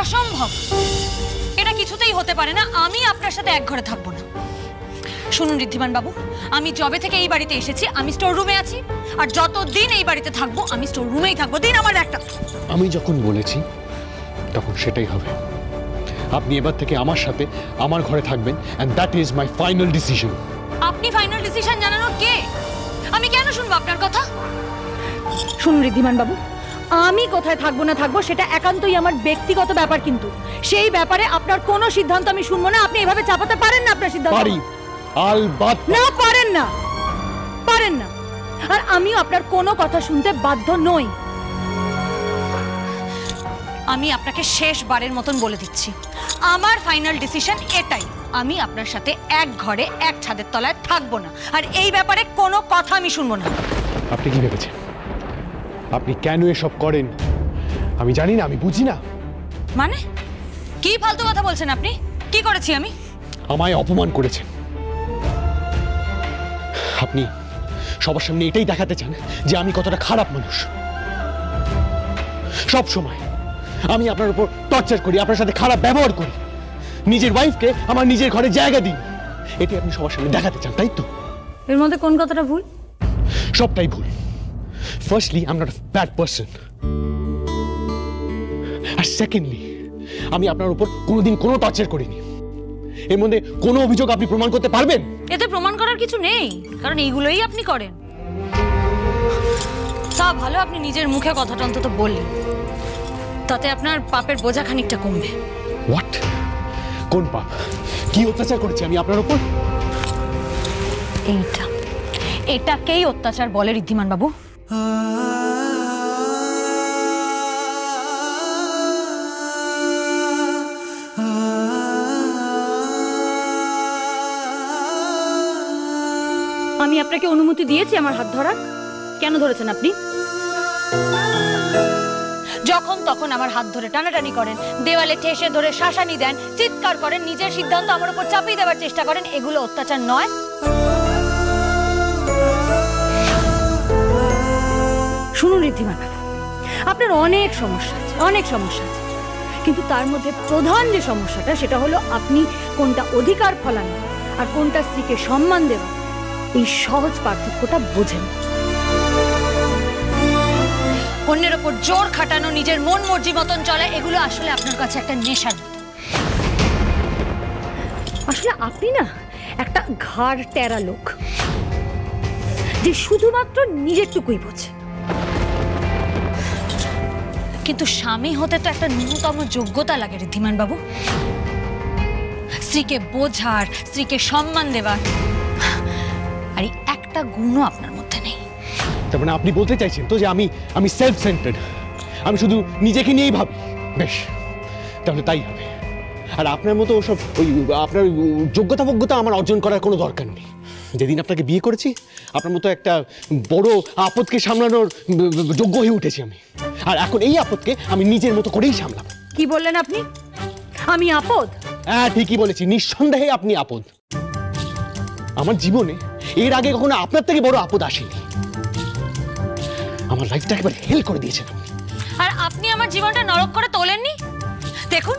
অসম্ভব, এটা কিছুতেই হতে পারে না। আমি আপনার সাথে এক ঘরে থাকবো না। শুনুন ঋদ্ধিমান বাবু, আমি জবে থেকে এই বাড়িতে এসেছি আমি স্টোর রুমে আছি, আর যতদিন এই বাড়িতে থাকবো আমি স্টোর রুমেই থাকবো। দিন আমার একটা। আমি যখন বলেছি তখন সেটাই হবে। আপনি এবার থেকে আমার সাথে আমার ঘরে থাকবেন, and that is my final decision. আপনি ফাইনাল ডিসিশন জানানোর কে? আমি কেন শুনবো আপনার কথা? শুনুন ঋদ্ধিমান বাবু, আমি কোথায় থাকবো না থাকবো সেটা একান্তই আমার ব্যক্তিগত ব্যাপার, কিন্তু সেই ব্যাপারে আপনার কোনো সিদ্ধান্ত আমি শুনবো না। আপনি এভাবে চাপাতে পারেন না আপনার সিদ্ধান্ত। পারি, আলবাত না, পারেন না, পারেন না। আর আমিও আপনার কোনো কথা শুনতে বাধ্য নই। আমি আপনাকে শেষবারের মতন বলে দিচ্ছি, আমার ফাইনাল ডিসিশন এটাই। আমি আপনার সাথে এক ঘরে এক ছাদের তলায় থাকবো না, আর এই ব্যাপারে কোনো কথা আমি শুনবো না। আপনি কি ভেবেছেন আপনি কেন এসব করেন? আমি জানি না, আমি বুঝি না। মানে কি ফালতু কথা বলছেন আপনি? কি করেছি আমি? আমায় অপমান করেছেন আপনি। সবার সামনে এটাই দেখাতে চান যে আমি কতটা খারাপ মানুষ। সব সময় আমি আপনার উপর টর্চার করি, আপনার সাথে খারাপ ব্যবহার করি, নিজের ওয়াইফকে আমার নিজের ঘরে জায়গা দিই। এটি আপনি সবার সামনে দেখাতে চান, তাই তো? এর মধ্যে কোন কথাটা ভুল? সবটাই ভুল। Firstly, I am not a bad person, আর সেকেন্ডলি আমি আপনার উপর কোনোদিন কোনো টর্চার করিনি। এর মধ্যে কোনো অভিযোগ আপনি প্রমাণ করতে পারবেন? এতে প্রমাণ করার কিছু নেই, কারণ এইগুলোই আপনি করেন। তা ভালো, আপনি নিজের মুখে কথাটা অন্তত বললেন, তাতে আপনার পাপের বোঝা খানিকটা কমবে। হোয়াট? কোন পাপ? কি অত্যাচার করেছি আমি আপনার উপর? এটাকেই অত্যাচার বলে ঋদ্ধিমান বাবু। আমি আপনাকে অনুমতি দিয়েছি আমার হাত ধরার। কেন ধরেছেন আপনি? যখন তখন আমার হাত ধরে টানাটানি করেন, দেওয়ালে ঠেসে ধরে শাসানি দেন, চিৎকার করেন, নিজের সিদ্ধান্ত আমার উপর চাপিয়ে দেওয়ার চেষ্টা করেন। এগুলো অত্যাচার নয়? শুনুন ঋদ্ধিমান বাবু, আপনার অনেক সমস্যা আছে, অনেক সমস্যা আছে, কিন্তু তার মধ্যে প্রধান যে সমস্যাটা সেটা হলো আপনি কোনটা অধিকার ফলানো আর কোনটা স্ত্রীকে সম্মান দেওয়া, এই সহজ পার্থক্যটা বোঝেন। অন্যের ওপর জোর খাটানো, নিজের মন মর্জি মতন চলা, এগুলো আসলে আপনার কাছে একটা নেশার মতো। আসলে আপনি না একটা ঘাড় টেরা লোক, যে শুধুমাত্র নিজেরটুকুই বোঝে। কিন্তু স্বামী হতে তো একটা ন্যূনতম যোগ্যতা লাগে ঋদ্ধিমান বাবু। স্ত্রীকে বোঝার, স্ত্রীকে সম্মান দেওয়ার, আর এই একটা গুণও আপনার মধ্যে নেই। তার মানে আপনি বলতে চাইছেন তো যে আমি সেলফ সেন্টার্ড, আমি শুধু নিজেকে নিয়েই ভাবি? বেশ, তাহলে তাই হবে। আর আপনার মতো ওসব আপনার যোগ্যতা আমার অর্জন করার কোনো দরকার নেই। যেদিন আপনাকে বিয়ে করেছি আপনার মতো একটা বড় আপদকে সামলানোর যোগ্য হয়ে উঠেছি আমি, আর এখন এই আপদকে আমি নিজের মতো করেই সামলাবো। কি বললেন আপনি? আমি আপদ? হ্যাঁ, ঠিকই বলেছি, নিঃসন্দেহে আপনি আপদ। আমার জীবনে এর আগে কখনো আপনার থেকে বড় আপদ আসেনি। আমার লাইফটা একেবারে হেল করে দিয়েছেন আপনি। আর আপনি আমার জীবনটা নরক করে তোলেননি। দেখুন,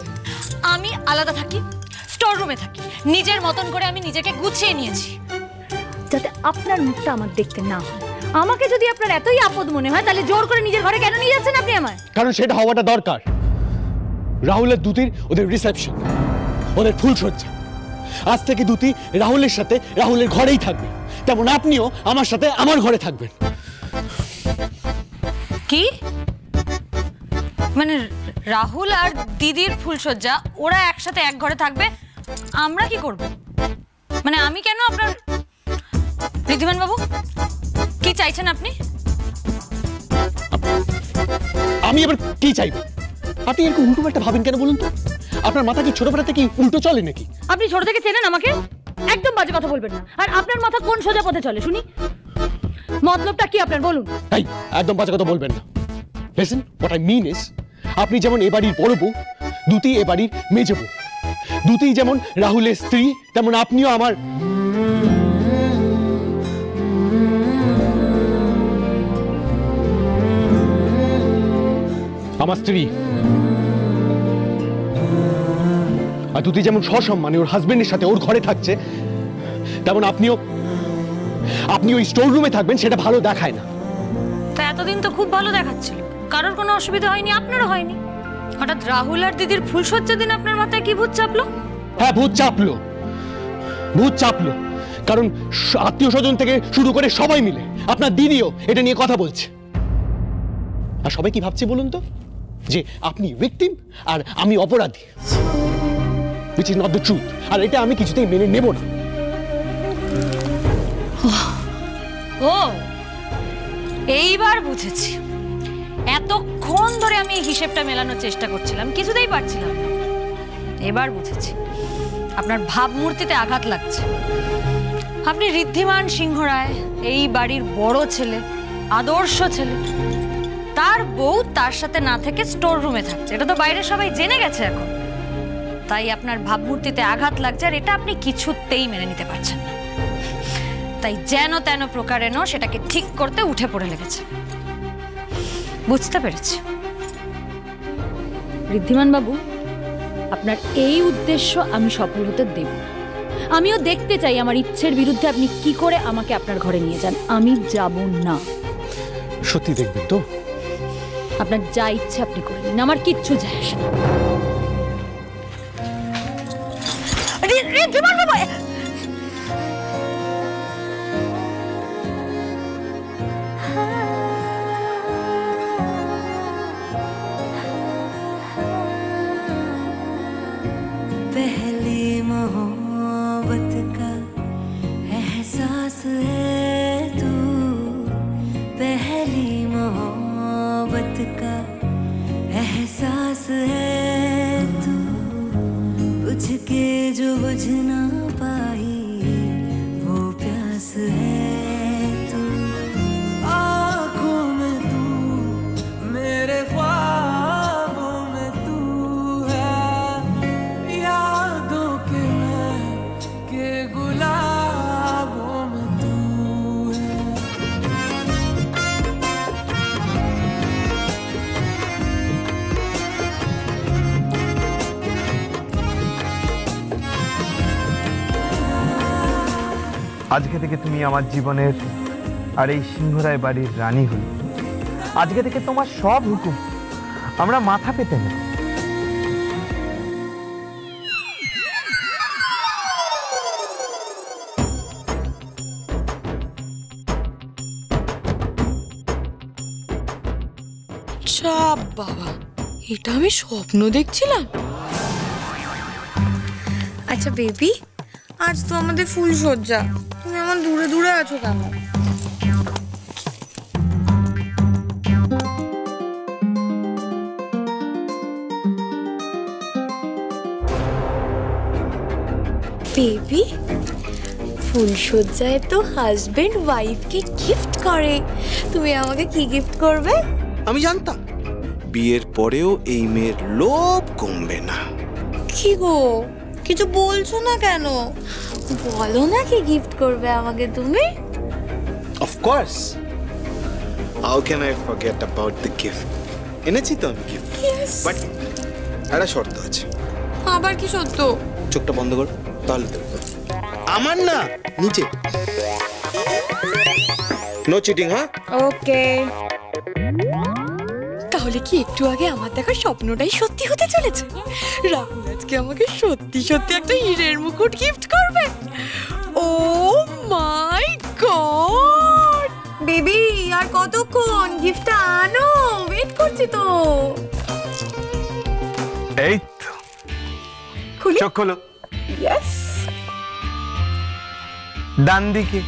আমি আলাদা থাকি, স্টোর রুমে থাকি, নিজের মতন করে আমি নিজেকে গুছিয়ে নিয়েছি, যাতে আপনার মুখটা আমার দেখতে না হয়। আমাকে যদি আপনার এতই আপদ মনে হয়, তাহলে জোর করে নিজের ঘরে কেন নিয়ে যাচ্ছেন আপনি আমায়? কারণ সেটা হওয়াটা দরকার। রাহুলের দুতির ওদের রিসেপশন, ওদের ফুলসজ্জা। আজ থেকে দুতি রাহুলের সাথে রাহুলের ঘরেই থাকবে, তেমন আপনিও আমার সাথে আমার ঘরে থাকবেন। কি মানে রাহুল আর দিদির ফুলসজ্জা, ওরা একসাথে এক ঘরে থাকবে, আমরা কি করব? মানে আমি কেন আপনার? ঋদ্ধিমান বাবু, কি চাইছেন আপনি? আমি এবার কি চাইবো? আপনি এরকম উল্টো পাল্টা ভাবেন কেন বলুন তো? আপনার মাথা কি ছোটবেলা থেকে উল্টো চলে নাকি? আপনি ছোট থেকে চেনেন আমাকে? একদম বাজে কথা বলবেন না। আর আপনার মাথা কোন সোজা পথে চলে শুনি? মতলবটা কি আপনার বলুন? এই, একদম বাজে কথা বলবেন না। Listen, what I mean is, আপনি যেমন এ বাড়ির বড় বউ, দুতি এ বাড়ির মেজো বউ। দুতি যেমন রাহুলের স্ত্রী, তেমন আপনিও আমার স্ত্রী। আর তুতি যেমন সসম্মানে ওর হাজবেন্ডের সাথে ওর ঘরে থাকছে, তেমন আপনিও ওই স্টোর রুমে থাকবেন, সেটা ভালো দেখায় না। তা এতদিন তো খুব ভালো দেখাচ্ছিল, কারোর কোনো অসুবিধা হয়নি, আপনারও হয়নি। হঠাৎ রাহুল আর দিদির ফুলসজ্জা দিন আপনার মাথায় কি ভূত চাপলো? হ্যাঁ, ভূত চাপলো, কারণ আত্মীয় স্বজন থেকে শুরু করে সবাই মিলে, আপনার দিদিও এটা নিয়ে কথা বলছে। আর সবাই কি ভাবছে বলুন তো, যে আপনি ভিকটিম আর আমি অপরাধী, which is not the truth। আর এটা আমি কিছুতেই মেনে নেব না। ও, এইবার বুঝেছি। এতক্ষণ ধরে আমি এই হিসেবটা মেলানোর চেষ্টা করছিলাম, কিছুতেই পারছিলাম না। এবার বুঝেছি আপনার ভাবমূর্তিতে আঘাত লাগছে। আপনি ঋদ্ধিমান সিংহ রায়, এই বাড়ির বড় ছেলে, আদর্শ ছেলে, তার বউ তার সাথে না থেকে স্টোর রুমে থাকছে, এটা তো বাইরে সবাই জেনে গেছে এখন। তাই আপনার ভাবমূর্তিতে আঘাত লাগছে, আর এটা আপনি কিছুতেই মেনে নিতে পারছেন না। তাই যেন তেন প্রকারেণ সেটাকে ঠিক করতে উঠে পড়ে লেগেছে। বুঝতে পেরেছি। ঋদ্ধিমান বাবু, আপনার এই উদ্দেশ্য আমি সফল হতে দেব না। আমিও দেখতে চাই আমার ইচ্ছের বিরুদ্ধে আপনি কি করে আমাকে আপনার ঘরে নিয়ে যান। আমি যাব না। সত্যি দেখবেন তো? আপনার যা ইচ্ছে আপনি করে নিন, আমার কিচ্ছু যায় আসে না। ঋদ্ধিমান বাবু, पहली मोहब्बत का एहसास है तू, पहली मोहब्बत का एहसास है तू, बुझ के जो बुझ ना पाई वो प्यास है तू, आँखों में तू, मेरे ख्वाबों में तू है, यादों के मैं के गुलाबों में तू है। আজকে থেকে তুমি আমার জীবনের আর এই সিংহরায় বাড়ির রানী হলে। আজকে থেকে তোমার সব হুকুম আমরা মাথা পেতে নেব। চাপ বাবা, এটা আমি স্বপ্ন দেখছিলাম। আচ্ছা বেবি, আজ তো আমাদের ফুল সজ্জা, তুমি আমার দূরে দূরে আছো কেন? বেবি, ফুলসজ্জায় তো হাজবেন্ড ওয়াইফকে গিফট করে, তুমি আমাকে কি গিফট করবে? আমি জানতাম বিয়ের পরেও এই মেয়ের লোভ কমবে না। কি গো, কিছু বলছো না কেন? বলো না কি গিফট করবে আমাকে তুমি? Of course, how can I forget about the gift. এনেছি তো আমি গিফট, বাট একটা শর্ত আছে। আবার কি সত্য? চোখটা বন্ধ কর, তাহলে দেবো। আমার না, নিচে। নো চিটিং, হ্যাঁ? ওকে। তাহলে কি একটু আগে আমার দেখা স্বপ্নটাই সত্যি হতে চলেছে? রাহুল আজকে আমাকে সত্যি সত্যি একটা হীরের মুকুট গিফট করবে। ও মাই গড! বেবি, আর কতক্ষণ? গিফটটা আনো, ওয়েট করছি তো। এই তো, খুলি? চোখ খোলো। ইয়েস। ডান দিকে।